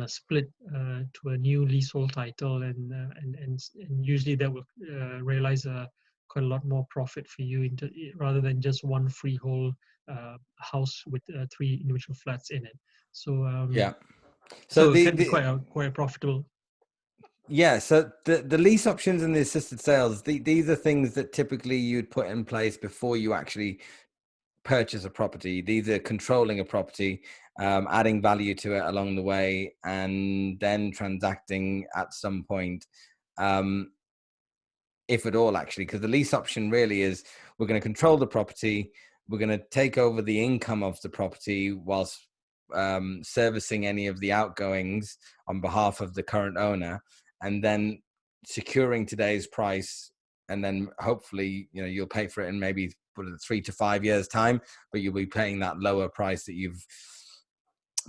a split to a new leasehold title, and usually that will realize quite a lot more profit for you rather than just one freehold house with 3 individual flats in it. So Yeah. so it can be quite profitable. Yeah, so the lease options and the assisted sales, these are things that typically you'd put in place before you actually purchase a property. These are controlling a property, adding value to it along the way, and then transacting at some point, if at all, actually, because the lease option really is, we're going to control the property, we're going to take over the income of the property whilst servicing any of the outgoings on behalf of the current owner, and then securing today's price, and then hopefully you'll pay for it in maybe 3 to 5 years time, but you'll be paying that lower price that you've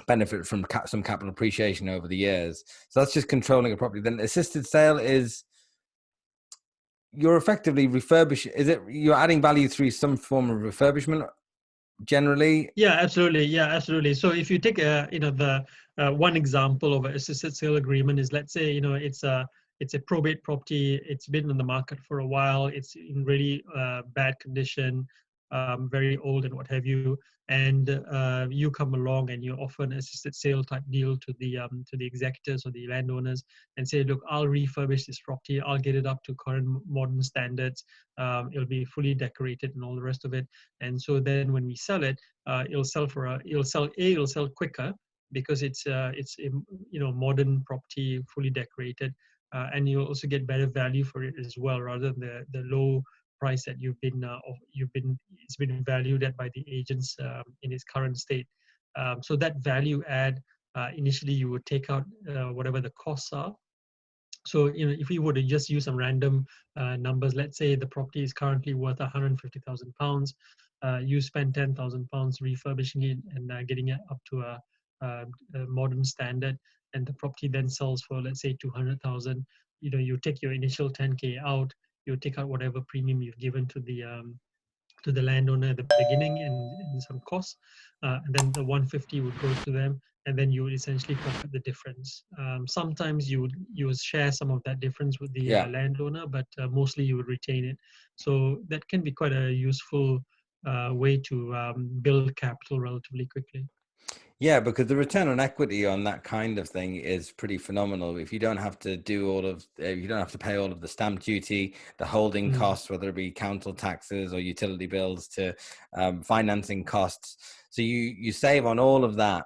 benefited from some capital appreciation over the years. So that's just controlling a property. Then assisted sale is you're effectively refurbishing. Is it you're adding value through some form of refurbishment generally? Yeah, absolutely. So if you take the one example of an assisted sale agreement is, let's say it's a probate property. It's been on the market for a while. It's in really bad condition. very old and what have you, and you come along and you offer an assisted sale type deal to the executors or the landowners and say, look, I'll refurbish this property, I'll get it up to current modern standards, it'll be fully decorated and all the rest of it. And so then when we sell it, it'll sell quicker because it's modern property, fully decorated, and you'll also get better value for it as well, rather than the low price that it's been valued at by the agents in its current state. So that value add, initially you would take out whatever the costs are. So, if we were to just use some random numbers, let's say the property is currently worth £150,000. You spend £10,000 refurbishing it and getting it up to a modern standard, and the property then sells for, let's say, 200,000. You take your initial 10K out, you take out whatever premium you've given to the landowner at the beginning and some costs, and then the 150 would go to them, and then you would essentially pocket the difference. Sometimes you would share some of that difference with the landowner, but mostly you would retain it. So that can be quite a useful way to build capital relatively quickly. Yeah, because the return on equity on that kind of thing is pretty phenomenal. If you don't have to you don't have to pay all of the stamp duty, the holding costs, whether it be council taxes or utility bills, to financing costs. So you save on all of that,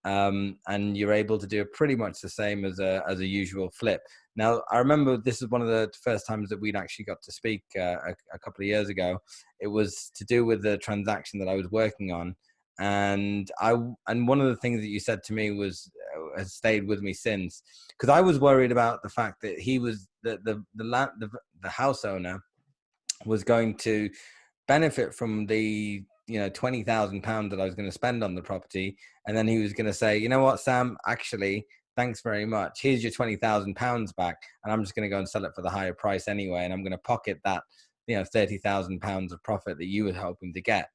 and you're able to do pretty much the same as a usual flip. Now, I remember this is one of the first times that we'd actually got to speak a couple of years ago. It was to do with the transaction that I was working on. And one of the things that you said to me has stayed with me since, because I was worried about the fact that he was the house owner was going to benefit from the £20,000 that I was going to spend on the property, and then he was going to say, you know what, Sam, actually, thanks very much, here's your £20,000 back, and I'm just going to go and sell it for the higher price anyway, and I'm going to pocket that £30,000 of profit that you were hoping to get.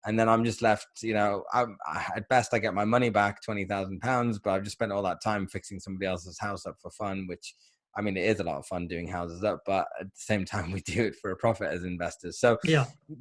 And then I'm just left, at best I get my money back, £20,000, but I've just spent all that time fixing somebody else's house up for fun, which, I mean, it is a lot of fun doing houses up, but at the same time, we do it for a profit as investors. So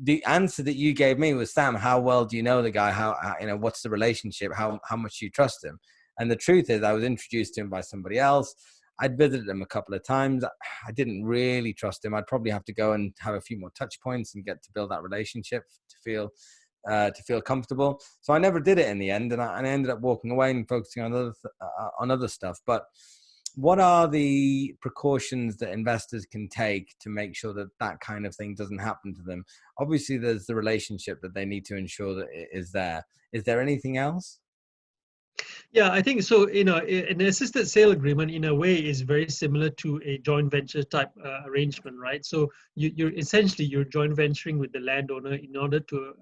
the answer that you gave me was, Sam, how well do you know the guy? How what's the relationship? How much do you trust him? And the truth is, I was introduced to him by somebody else. I'd visited him a couple of times. I didn't really trust him. I'd probably have to go and have a few more touch points and get to build that relationship to feel comfortable. So I never did it in the end, and I ended up walking away and focusing on other stuff. But what are the precautions that investors can take to make sure that that kind of thing doesn't happen to them? Obviously, there's the relationship that they need to ensure that it is there. Is there anything else? Yeah, I think so. An assisted sale agreement, in a way, is very similar to a joint venture type arrangement, right? So you're joint venturing with the landowner in order to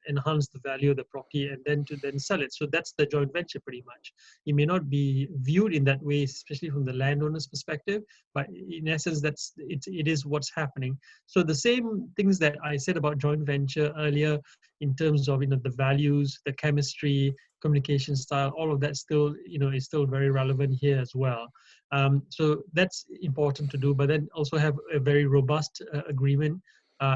enhance the value of the property and then sell it. So that's the joint venture pretty much. It may not be viewed in that way, especially from the landowner's perspective, but in essence, it is what's happening. So the same things that I said about joint venture earlier, in terms of the values, the chemistry, communication style, all of that still is still very relevant here as well. So that's important to do, but then also have a very robust agreement.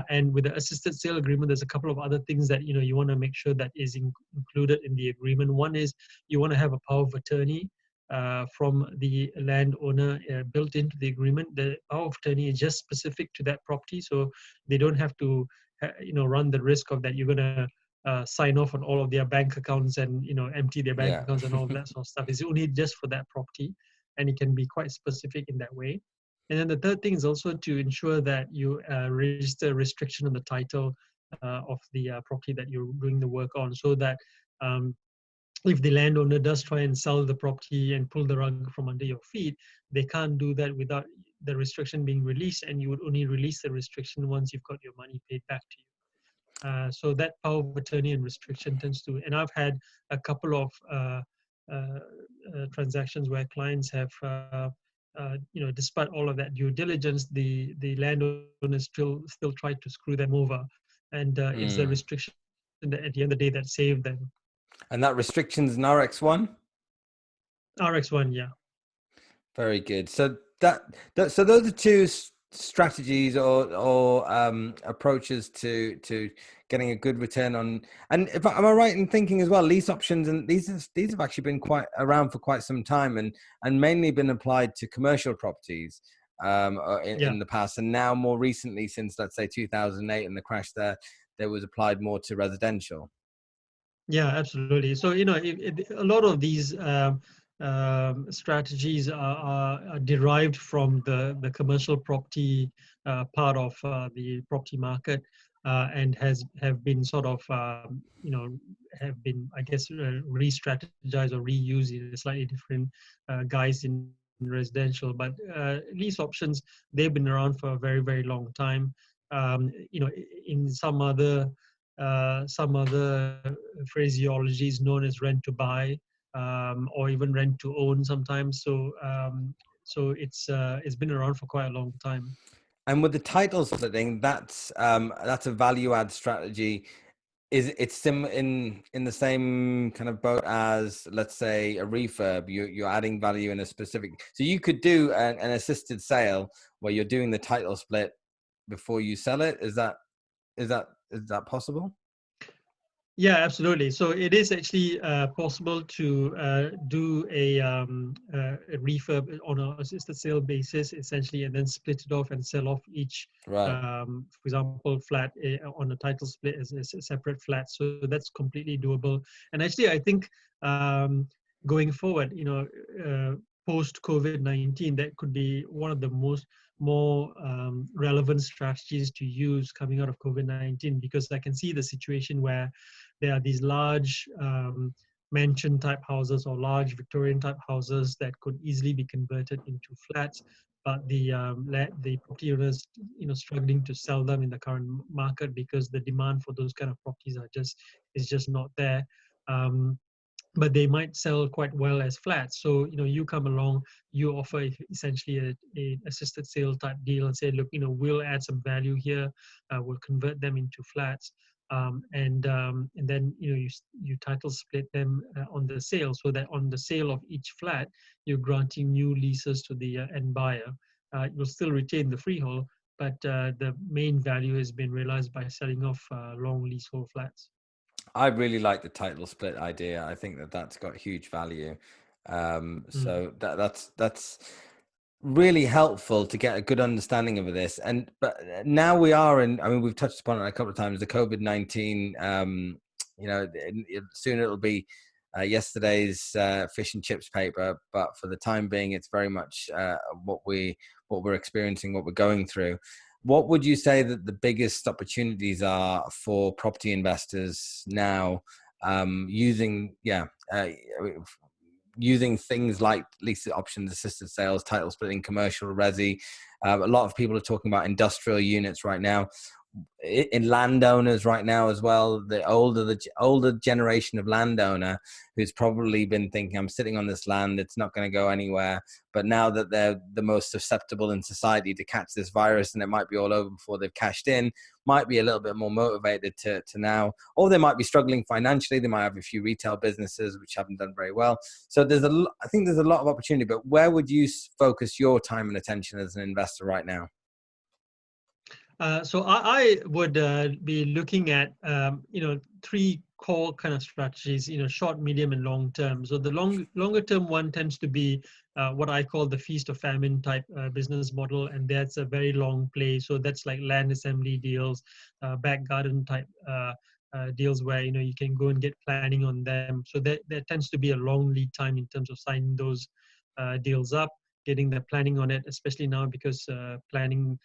And with the assisted sale agreement, there's a couple of other things that you want to make sure that is included in the agreement. One is you want to have a power of attorney from the landowner built into the agreement. The power of attorney is just specific to that property, so they don't have to run the risk of that you're going to sign off on all of their bank accounts and empty their bank accounts and all of that sort of stuff. It's only just for that property, and it can be quite specific in that way. And then the third thing is also to ensure that you register restriction on the title of the property that you're doing the work on, so that if the landowner does try and sell the property and pull the rug from under your feet, they can't do that without the restriction being released, and you would only release the restriction once you've got your money paid back to you. So that power of attorney and restriction tends to, and I've had a couple of transactions where clients have, despite all of that due diligence, the landowners still tried to screw them over, and it's the restriction that at the end of the day that saved them. And that restriction's an RX1? RX1, yeah. Very good. So so those are two strategies or approaches to getting a good return on. And if am I right in thinking as well, lease options, and these have actually been quite around for quite some time, and mainly been applied to commercial properties Yeah. in the past, and now more recently, since let's say 2008 and the crash there was applied more to residential. Yeah, absolutely. So, a lot of these strategies are derived from the commercial property part of the property market, and have been sort of, have been, I guess, re-strategized or reused in a slightly different guise in residential. But lease options, they've been around for a very, very long time. In some other phraseology is known as rent to buy, or even rent to own sometimes. So it's been around for quite a long time. And with the title splitting, that's a value add strategy. Is it's in the same kind of boat as, let's say, a refurb? You're adding value in a specific. So you could do an assisted sale where you're doing the title split before you sell it. Is that possible? Yeah, absolutely. So it is actually possible to do a refurb on an assisted sale basis, essentially, and then split it off and sell off each, Right. for example, flat on a title split as a separate flat. So that's completely doable. And actually, I think going forward, post COVID-19, that could be one of the more relevant strategies to use coming out of COVID-19, because I can see the situation where there are these large mansion type houses or large Victorian type houses that could easily be converted into flats, but the property owners, struggling to sell them in the current market because the demand for those kind of properties is just not there. But they might sell quite well as flats. So, you come along, you offer essentially a assisted sale type deal and say, look, we'll add some value here, we'll convert them into flats, and then you title split them on the sale, so that on the sale of each flat, you're granting new leases to the end buyer. You'll still retain the freehold, but the main value has been realized by selling off long leasehold flats. I really like the title split idea. I think that's got huge value. Mm. So that's really helpful to get a good understanding of this. But now we are in. I mean, we've touched upon it a couple of times. The COVID-19. Soon it'll be yesterday's fish and chips paper. But for the time being, it's very much what we're experiencing, what we're going through. What would you say that the biggest opportunities are for property investors now, using things like lease options, assisted sales, title splitting, commercial resi? A lot of people are talking about industrial units right now, in landowners right now as well. The older generation of landowner who's probably been thinking, I'm sitting on this land, it's not going to go anywhere. But now that they're the most susceptible in society to catch this virus, and it might be all over before they've cashed in, might be a little bit more motivated to now, or they might be struggling financially. They might have a few retail businesses which haven't done very well. So I think there's a lot of opportunity. But where would you focus your time and attention as an investor right now? So I would be looking at three core kind of strategies, short, medium, and long term. So the longer term one tends to be what I call the feast or famine type business model, and that's a very long play. So that's like land assembly deals, back garden type deals where you can go and get planning on them. So there tends to be a long lead time in terms of signing those deals up, getting the planning on it, especially now because planning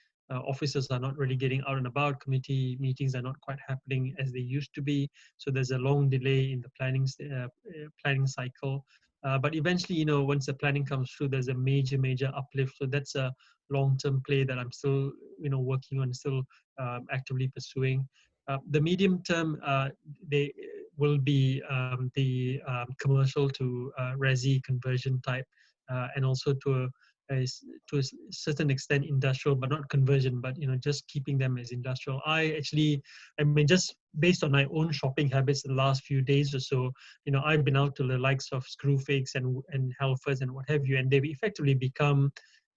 officers are not really getting out and about. Committee meetings are not quite happening as they used to be. So there's a long delay in the planning cycle. But eventually, once the planning comes through, there's a major uplift. So that's a long-term play that I'm still, working on, still actively pursuing. The medium term, they will be the commercial to resi conversion type, and also to a certain extent industrial, but not conversion, but just keeping them as industrial. I mean, just based on my own shopping habits in the last few days or so, I've been out to the likes of Screwfix and Halfords and what have you, and they've effectively become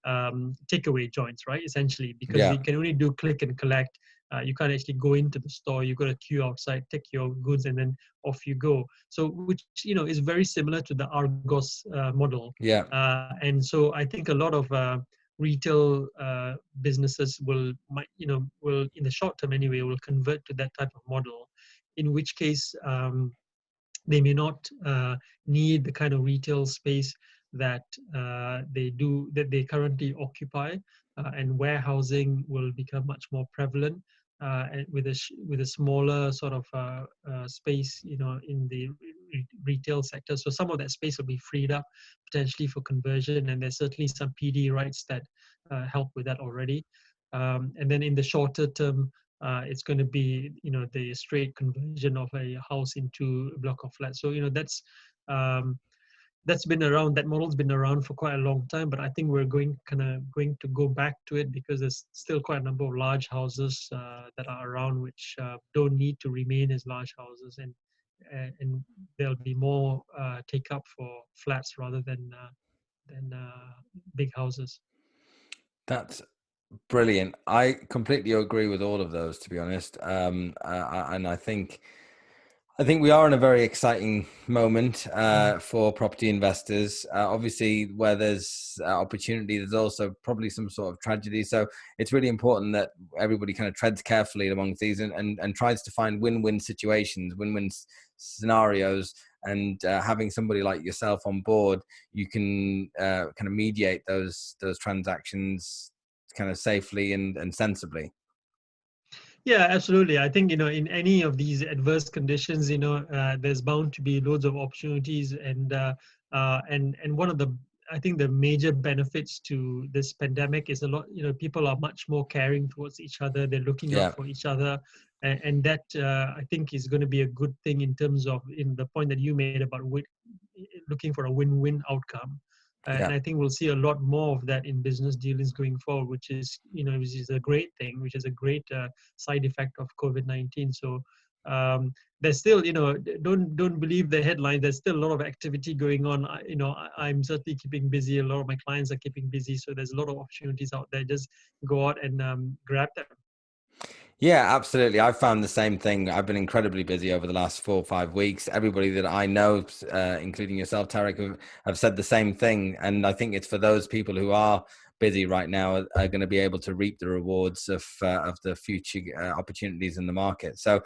takeaway joints, right? Essentially, because Yeah. you can only do click and collect. You can't actually go into the store. You got a queue outside, take your goods, and then off you go. So, which is very similar to the Argos model. Yeah. And so, I think a lot of retail businesses will in the short term anyway will convert to that type of model. In which case, they may not need the kind of retail space that they currently occupy, and warehousing will become much more prevalent, and with a smaller sort of space, in the retail sector. So some of that space will be freed up potentially for conversion, and there's certainly some PD rights that help with that already. And then in the shorter term, it's going to be the straight conversion of a house into a block of flats. So that's been around. That model's been around for quite a long time, but I think we're going to go back to it because there's still quite a number of large houses that are around which don't need to remain as large houses, and there'll be more take up for flats rather than big houses. That's brilliant. I completely agree with all of those, to be honest. And I think we are in a very exciting moment for property investors. Obviously, where there's opportunity, there's also probably some sort of tragedy. So it's really important that everybody kind of treads carefully amongst these and tries to find win-win situations, win-win scenarios. And having somebody like yourself on board, you can kind of mediate those transactions kind of safely and sensibly. Yeah, absolutely. I think, in any of these adverse conditions, there's bound to be loads of opportunities, and one of the, I think the major benefits to this pandemic is a lot, people are much more caring towards each other. They're looking Yeah. out for each other. And that, I think, is going to be a good thing in terms of, in the point that you made about looking for a win-win outcome. And I think we'll see a lot more of that in business dealings going forward, which is a great thing, which is a great side effect of COVID-19. So there's still, don't believe the headline. There's still a lot of activity going on. I'm certainly keeping busy. A lot of my clients are keeping busy. So there's a lot of opportunities out there. Just go out and grab them. Yeah, absolutely. I've found the same thing. I've been incredibly busy over the last 4 or 5 weeks. Everybody that I know, including yourself, Tariq, have said the same thing. And I think it's for those people who are busy right now are going to be able to reap the rewards of the future opportunities in the market. So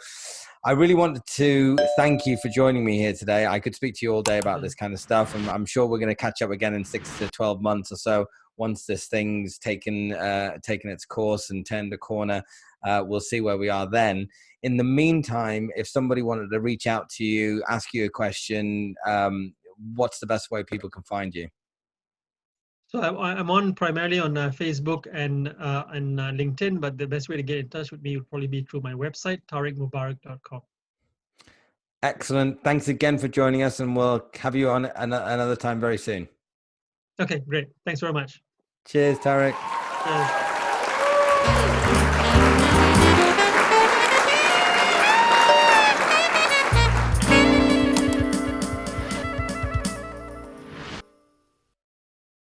I really wanted to thank you for joining me here today. I could speak to you all day about this kind of stuff. And I'm sure we're going to catch up again in 6 to 12 months or so once this thing's taken its course and turned a corner. We'll see where we are then. In the meantime, if somebody wanted to reach out to you, ask you a question, what's the best way people can find you? So I'm on primarily on Facebook and LinkedIn, but the best way to get in touch with me would probably be through my website, tariqmubarak.com. Excellent. Thanks again for joining us, and we'll have you on another time very soon. Okay, great. Thanks very much. Cheers, Tariq. Cheers.